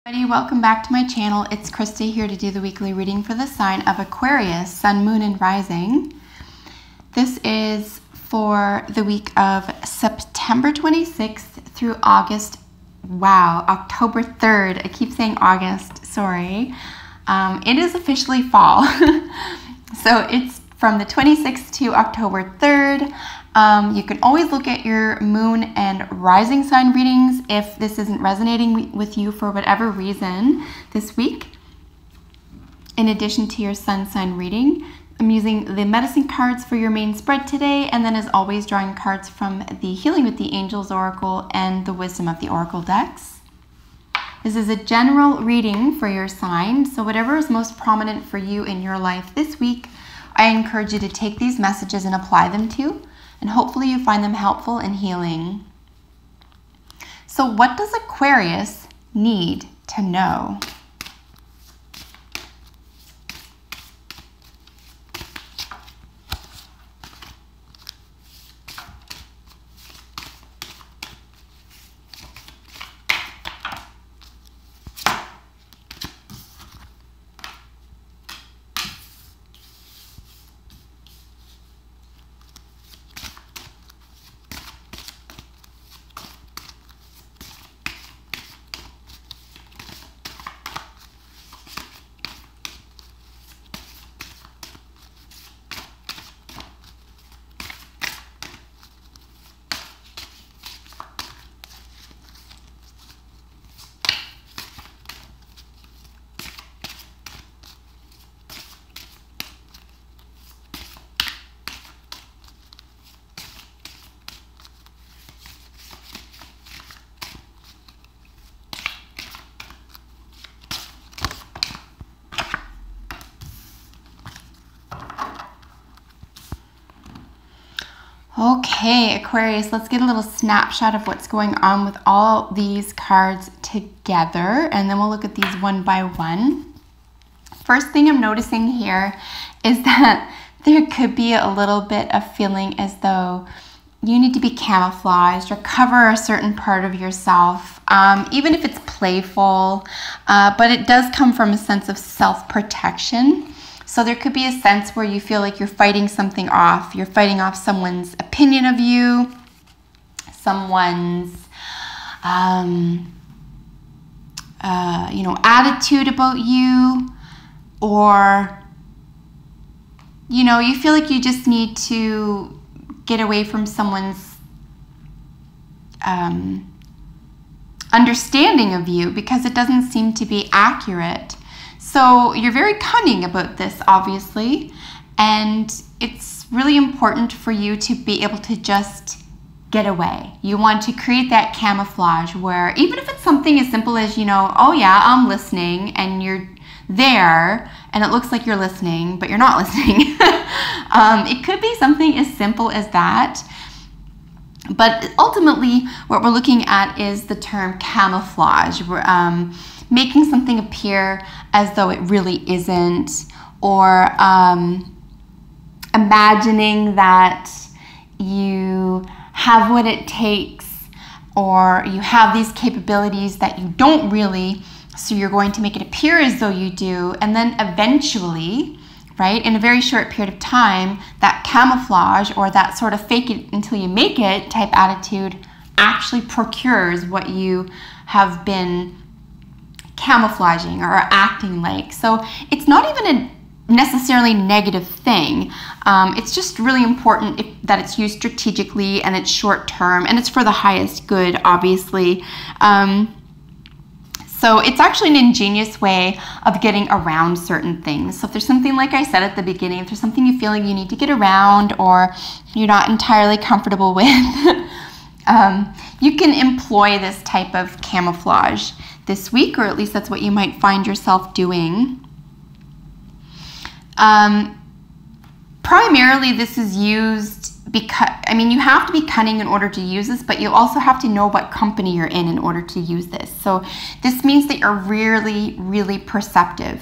Everybody, welcome back to my channel. It's Krista here to do the weekly reading for the sign of Aquarius, Sun, Moon, and Rising. This is for the week of September 26th through October 3rd. I keep saying August, sorry. It is officially fall. So it's from the 26th to October 3rd. You can always look at your moon and rising sign readings if this isn't resonating with you for whatever reason this week. In addition to your sun sign reading, I'm using the medicine cards for your main spread today, and then as always drawing cards from the Healing with the Angels Oracle and the Wisdom of the Oracle decks. This is a general reading for your sign, so whatever is most prominent for you in your life this week, I encourage you to take these messages and apply them to. And hopefully you find them helpful and healing. So what does Aquarius need to know? Okay, Aquarius, let's get a little snapshot of what's going on with all these cards together, and then we'll look at these one by one. First thing I'm noticing here is that there could be a little bit of feeling as though you need to be camouflaged or cover a certain part of yourself, even if it's playful, but it does come from a sense of self-protection. So there could be a sense where you feel like you're fighting something off. You're fighting off someone's opinion of you, someone's, attitude about you, or, you feel like you just need to get away from someone's understanding of you because it doesn't seem to be accurate. So you're very cunning about this, obviously, and it's really important for you to be able to just get away. You want to create that camouflage where even if it's something as simple as, oh yeah, I'm listening, and you're there and it looks like you're listening, but you're not listening. It could be something as simple as that. But ultimately, what we're looking at is the term camouflage. Making something appear as though it really isn't, or imagining that you have what it takes, or you have these capabilities that you don't really, so you're going to make it appear as though you do, and then eventually, right, in a very short period of time, that camouflage or that sort of fake it until you make it type attitude actually procures what you have been camouflaging or acting like. So it's not even a necessarily negative thing. It's just really important that it's used strategically and it's short term and it's for the highest good, obviously. So it's actually an ingenious way of getting around certain things. So if there's something, like I said at the beginning, if there's something you feel like you need to get around or you're not entirely comfortable with, you can employ this type of camouflage this week, or at least that's what you might find yourself doing. Primarily, this is used because, you have to be cunning in order to use this, but you also have to know what company you're in order to use this. So this means that you're really, really perceptive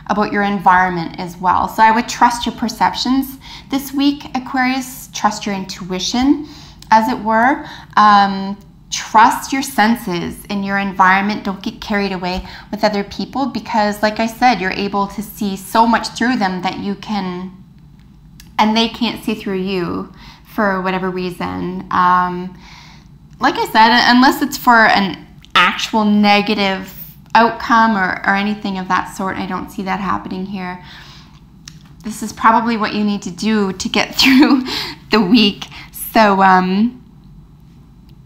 about your environment as well. So I would trust your perceptions this week, Aquarius. Trust your intuition, as it were. trust your senses in your environment. Don't get carried away with other people, because like I said, you're able to see so much through them that you can, and they can't see through you for whatever reason. Like I said, unless it's for an actual negative outcome or anything of that sort, I don't see that happening here. This is probably what you need to do to get through the week. So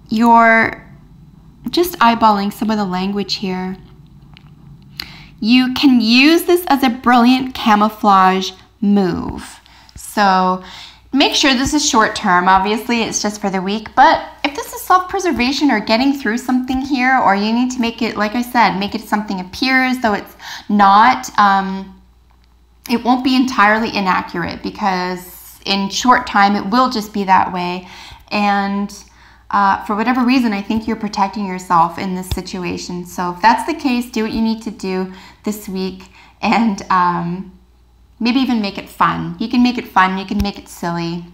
you're just eyeballing some of the language here. You can use this as a brilliant camouflage move. So make sure this is short term. Obviously, it's just for the week. But if this is self-preservation or getting through something here, or you need to make it, like I said, make it something appear as though it's not, it won't be entirely inaccurate, because in short time, it will just be that way. And for whatever reason, I think you're protecting yourself in this situation. So if that's the case, do what you need to do this week, and maybe even make it fun. You can make it fun, you can make it silly,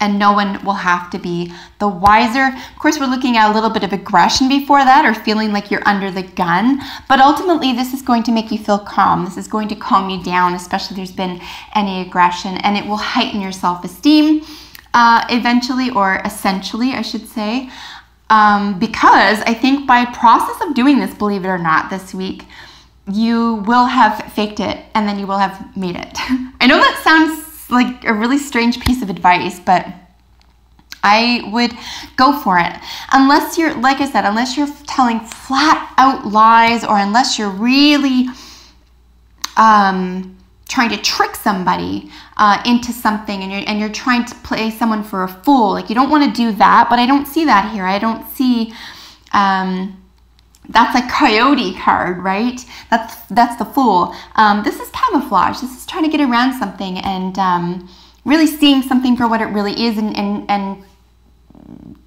and no one will have to be the wiser. Of course, we're looking at a little bit of aggression before that, or feeling like you're under the gun, but ultimately this is going to make you feel calm. This is going to calm you down, especially if there's been any aggression, and it will heighten your self-esteem eventually, or essentially, I should say, because I think by process of doing this, believe it or not, this week, you will have faked it, and then you will have made it. I know that sounds like a really strange piece of advice, but I would go for it. Unless you're, like I said, unless you're telling flat out lies, or unless you're really trying to trick somebody into something, and you're trying to play someone for a fool. Like, you don't want to do that, but I don't see that here. I don't see, that's a coyote card, right? That's the fool. This is camouflage. This is trying to get around something, and really seeing something for what it really is, and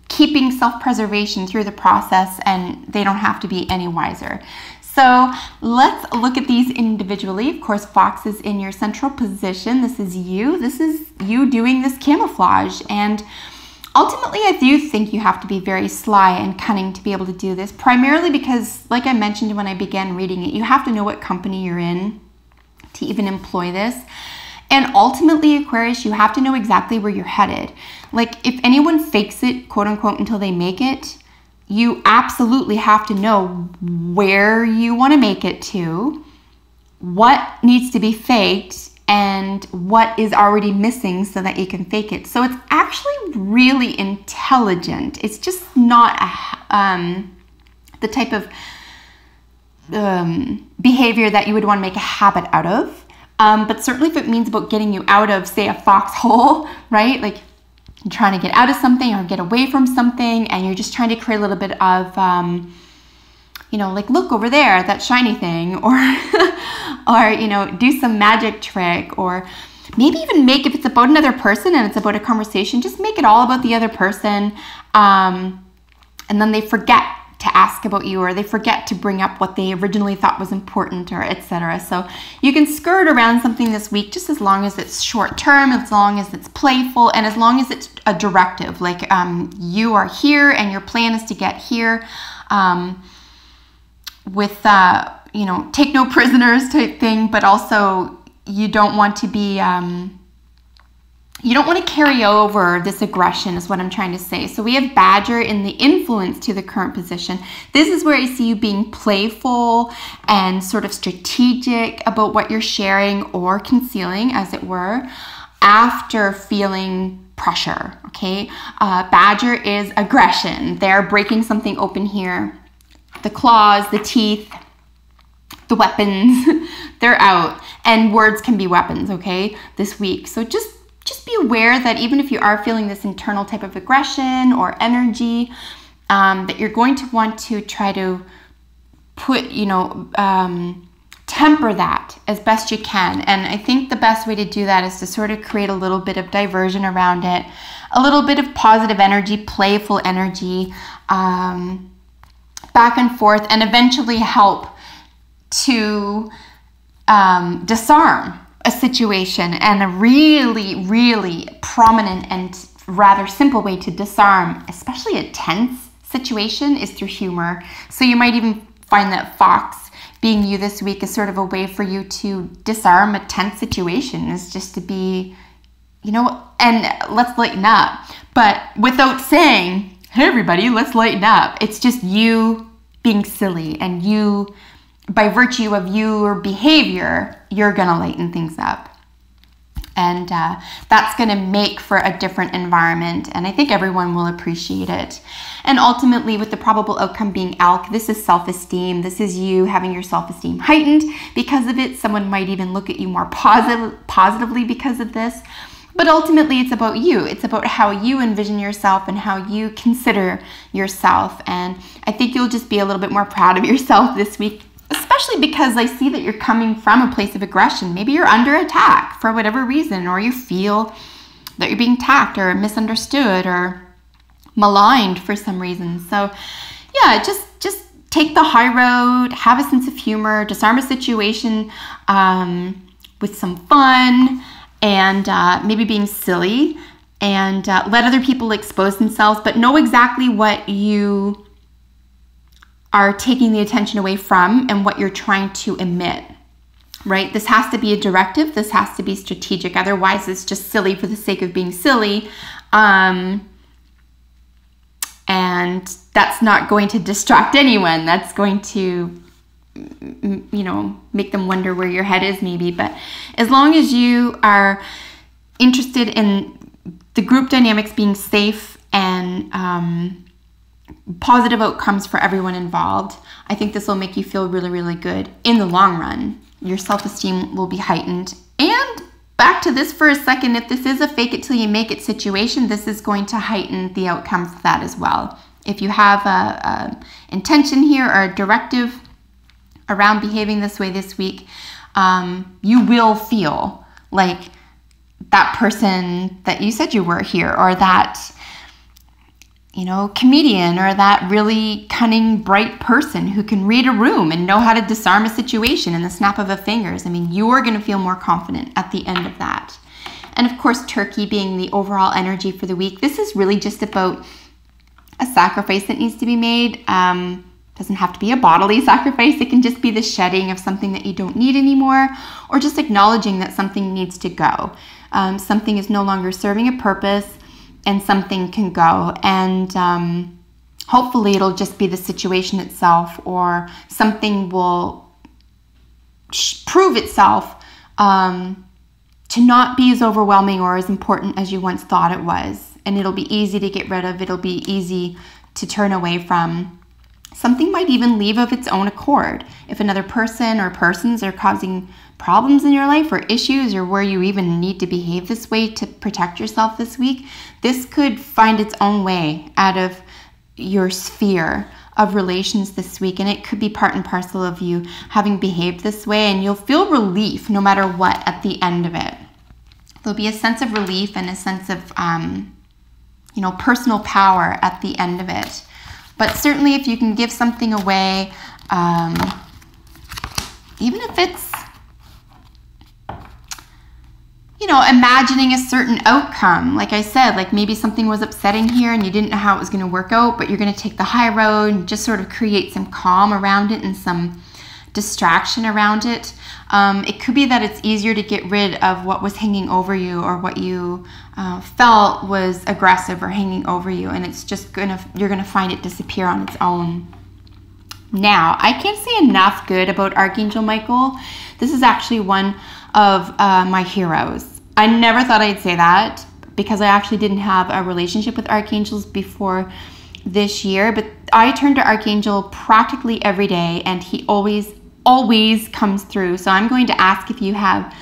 keeping self-preservation through the process, and they don't have to be any wiser. So let's look at these individually. Of course, Fox is in your central position. This is you. This is you doing this camouflage. And ultimately, I do think you have to be very sly and cunning to be able to do this, primarily because, like I mentioned when I began reading it, you have to know what company you're in to even employ this. And ultimately, Aquarius, you have to know exactly where you're headed. Like, if anyone fakes it, quote unquote, until they make it, you absolutely have to know where you want to make it to, what needs to be faked, and what is already missing so that you can fake it. So it's actually really intelligent. It's just not the type of behavior that you would want to make a habit out of. But certainly if it means about getting you out of, say, a foxhole, right? Like, you're trying to get out of something or get away from something, and you're just trying to create a little bit of, you know, like, look over there, that shiny thing, or, or, you know, do some magic trick, or maybe even make, if it's about another person and it's about a conversation, just make it all about the other person, and then they forget to ask about you, or they forget to bring up what they originally thought was important, or etc. So you can skirt around something this week, just as long as it's short term, as long as it's playful, and as long as it's a directive, like you are here and your plan is to get here, with you know, take no prisoners type thing, but also you don't want to be you don't want to carry over this aggression, is what I'm trying to say. So we have Badger in the influence to the current position. This is where I see you being playful and sort of strategic about what you're sharing or concealing, as it were, after feeling pressure, okay? Badger is aggression. They're breaking something open here. The claws, the teeth, the weapons, they're out. And words can be weapons, okay, this week. So just be aware that even if you are feeling this internal type of aggression or energy, that you're going to want to try to put, you know, temper that as best you can. And I think the best way to do that is to sort of create a little bit of diversion around it, a little bit of positive energy, playful energy, back and forth, and eventually help to disarm a situation. And a really, really prominent and rather simple way to disarm, especially a tense situation is through humor. So you might even find that Fox being you this week is sort of a way for you to disarm a tense situation, is just to be, you know, and let's lighten up. But without saying, hey everybody, let's lighten up. It's just you being silly, and you, by virtue of your behavior, you're gonna lighten things up. And that's going to make for a different environment, and I think everyone will appreciate it. And ultimately, with the probable outcome being elk, this is self-esteem. This is you having your self-esteem heightened because of it. Someone might even look at you more positively because of this. But ultimately, it's about you. It's about how you envision yourself and how you consider yourself. And I think you'll just be a little bit more proud of yourself this week, especially because I see that you're coming from a place of aggression. Maybe you're under attack for whatever reason, or you feel that you're being attacked or misunderstood or maligned for some reason. So yeah, just take the high road, have a sense of humor, disarm a situation with some fun, and maybe being silly, and let other people expose themselves, but know exactly what you are taking the attention away from and what you're trying to emit, right? This has to be a directive. This has to be strategic. Otherwise, it's just silly for the sake of being silly. And that's not going to distract anyone. That's going to, you know, make them wonder where your head is maybe. But as long as you are interested in the group dynamics being safe and positive outcomes for everyone involved, I think this will make you feel really, really good in the long run. Your self-esteem will be heightened. And back to this for a second, if this is a fake it till you make it situation, this is going to heighten the outcomes of that as well. If you have a intention here or a directive around behaving this way this week, you will feel like that person that you said you were here, or that, you know, comedian, or that really cunning, bright person who can read a room and know how to disarm a situation in the snap of a fingers. I mean, you're going to feel more confident at the end of that. And of course, Turkey being the overall energy for the week, this is really just about a sacrifice that needs to be made. Doesn't have to be a bodily sacrifice. It can just be the shedding of something that you don't need anymore, or just acknowledging that something needs to go. Something is no longer serving a purpose, and something can go, and hopefully it'll just be the situation itself, or something will prove itself to not be as overwhelming or as important as you once thought it was, and it'll be easy to get rid of. It'll be easy to turn away from. Something might even leave of its own accord. If another person or persons are causing problems in your life, or issues, or where you even need to behave this way to protect yourself this week, this could find its own way out of your sphere of relations this week. And it could be part and parcel of you having behaved this way, and you'll feel relief no matter what at the end of it. There'll be a sense of relief and a sense of, you know, personal power at the end of it. But certainly if you can give something away, even if it's, you know, imagining a certain outcome, like I said, like maybe something was upsetting here and you didn't know how it was going to work out, but you're going to take the high road and just sort of create some calm around it and some distraction around it. It could be that it's easier to get rid of what was hanging over you, or what you felt was aggressive or hanging over you, and it's just you're gonna find it disappear on its own. Now, I can't say enough good about Archangel Michael. This is actually one of my heroes. I never thought I'd say that, because I actually didn't have a relationship with archangels before this year, but I turn to Archangel practically every day, and he always comes through. So I'm going to ask if you have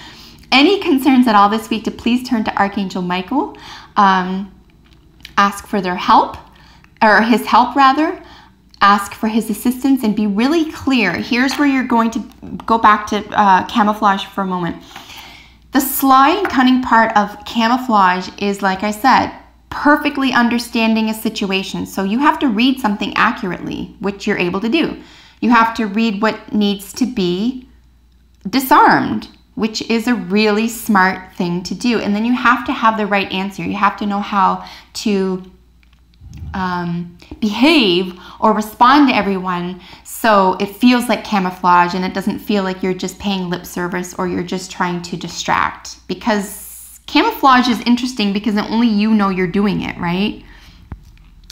any concerns at all this week to please turn to Archangel Michael. Ask for their help, or his help rather. Ask for his assistance and be really clear. Here's where you're going to go back to camouflage for a moment. The sly and cunning part of camouflage is, like I said, perfectly understanding a situation. So you have to read something accurately, which you're able to do. You have to read what needs to be disarmed, which is a really smart thing to do. And then you have to have the right answer. You have to know how to behave or respond to everyone so it feels like camouflage and it doesn't feel like you're just paying lip service or you're just trying to distract. Because camouflage is interesting because only you know you're doing it, right?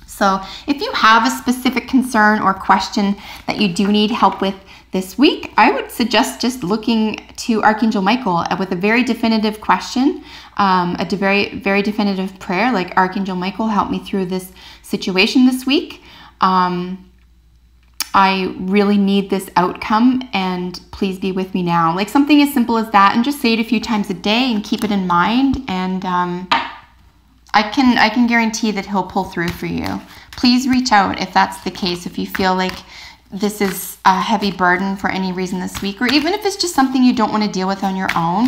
So if you have a specific concern or question that you do need help with this week, I would suggest just looking to Archangel Michael with a very definitive question, a very, very definitive prayer, like, Archangel Michael, help me through this situation this week. I really need this outcome and please be with me now. Like something as simple as that, and just say it a few times a day and keep it in mind. And I can guarantee that he'll pull through for you. Please reach out if that's the case, if you feel like this is a heavy burden for any reason this week, or even if it's just something you don't want to deal with on your own,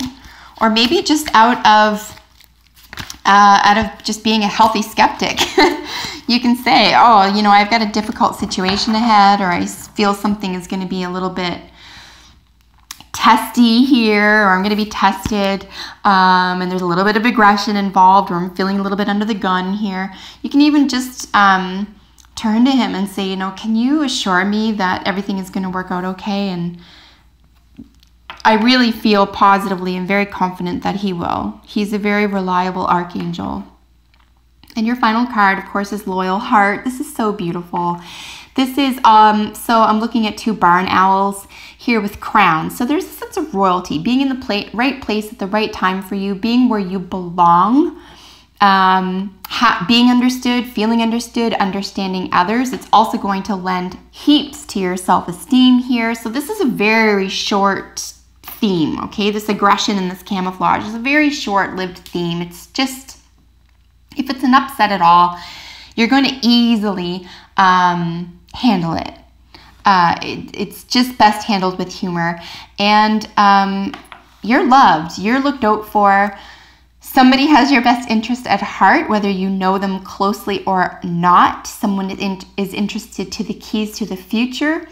or maybe just out of just being a healthy skeptic. You can say, oh, you know, I've got a difficult situation ahead, or I feel something is going to be a little bit testy here, or I'm going to be tested, and there's a little bit of aggression involved, or I'm feeling a little bit under the gun here. You can even just turn to him and say, you know, can you assure me that everything is going to work out okay? And I really feel positively and very confident that he will. He's a very reliable archangel. And your final card, of course, is Loyal Heart. This is so beautiful. This is, so I'm looking at two barn owls here with crowns. So there's a sense of royalty, being in the right place at the right time for you, being where you belong, being understood, feeling understood, understanding others. It's also going to lend heaps to your self-esteem here. So this is a very short theme, okay? This aggression and this camouflage is a very short-lived theme. It's just, if it's an upset at all, you're going to easily handle it. It's just best handled with humor. And you're loved. You're looked out for. Somebody has your best interest at heart, whether you know them closely or not. Someone is interested to the keys to the future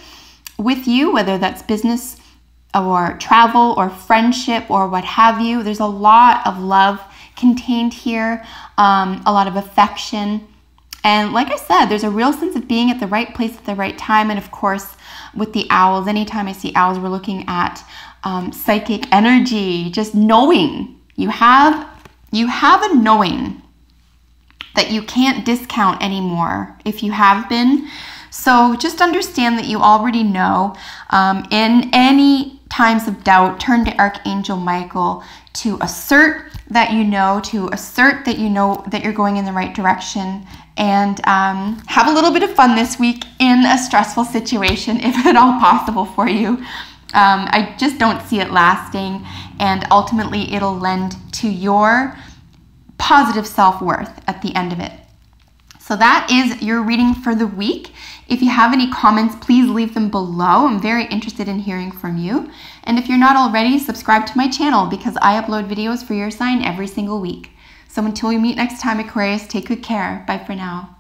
with you, whether that's business or travel or friendship or what have you. There's a lot of love contained here, a lot of affection. And like I said, there's a real sense of being at the right place at the right time. And of course, with the owls, anytime I see owls, we're looking at psychic energy, just knowing. You have a knowing that you can't discount anymore if you have been. So just understand that you already know. In any times of doubt, turn to Archangel Michael to assert that you know, that you're going in the right direction, and have a little bit of fun this week in a stressful situation, if at all possible for you. I just don't see it lasting, and ultimately it'll lend to your positive self-worth at the end of it. So that is your reading for the week. If you have any comments, please leave them below. I'm very interested in hearing from you. And if you're not already, subscribe to my channel because I upload videos for your sign every single week. So until we meet next time, Aquarius, take good care. Bye for now.